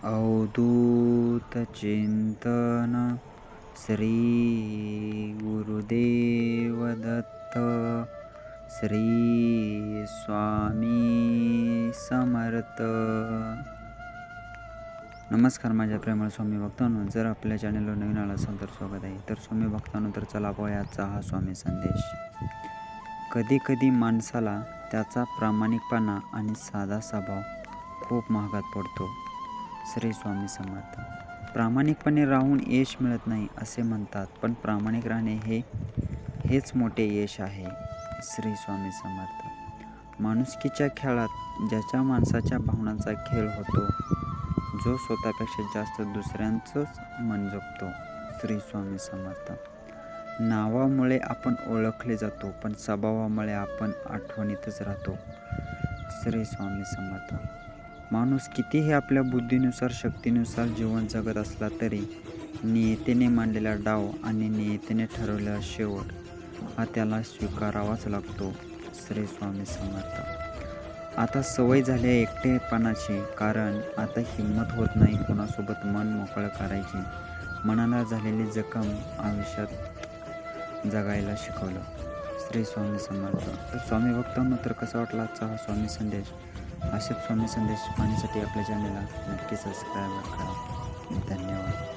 अवधूत चिंतन श्री गुरुदेव दत्त श्री स्वामी समर्थ. नमस्कार माझ्या प्रेमळ स्वामी भक्तांनो, जर आपल्या चॅनलवर नवीन आला असाल तर स्वागत आहे. तर स्वामी भक्तांनो, तर चला पाहूया आजचा हा स्वामी संदेश. कधी कधी माणसाला त्याचा प्रामाणिकपणा आणि साधा स्वभाव खूप महागात पडतो. श्री स्वामी समर्थ. प्रामाणिकपणे राहून यश मिळत नाही असे म्हणतात, पण प्रामाणिक राहणे हेच मोठे यश आहे. श्री स्वामी समर्थ. माणुसकीच्या खेळात ज्याच्या माणसाच्या भावनांचा खेळ होतो, जो स्वतःपेक्षा जास्त दुसऱ्यांचंच मन जपतो. श्री स्वामी समर्थ. नावामुळे आपण ओळखले जातो, पण स्वभावामुळे आपण आठवणीतच राहतो. श्री स्वामी समर्थ. माणूस कितीही आपल्या बुद्धीनुसार शक्तीनुसार जीवन जगत असला तरी नियतीने मांडलेला डाव आणि नियतीने ठरवलेला शेवट हा त्याला स्वीकारावाच लागतो. श्री स्वामी समर्थ. आता सवय झाली आहे एकटेपणाची, कारण आता हिंमत होत नाही कोणासोबत मन मोकळं करायची. मनाला झालेली जखम आयुष्यात जगायला शिकवलं. श्री स्वामी समर्थ. तर स्वामी भक्तांनो, तर कसा वाटला आजचा हा स्वामी संदेश? असेच स्वामी संदेश पाहण्यासाठी आपल्या चॅनलला नक्की सबस्क्राईब करा. धन्यवाद.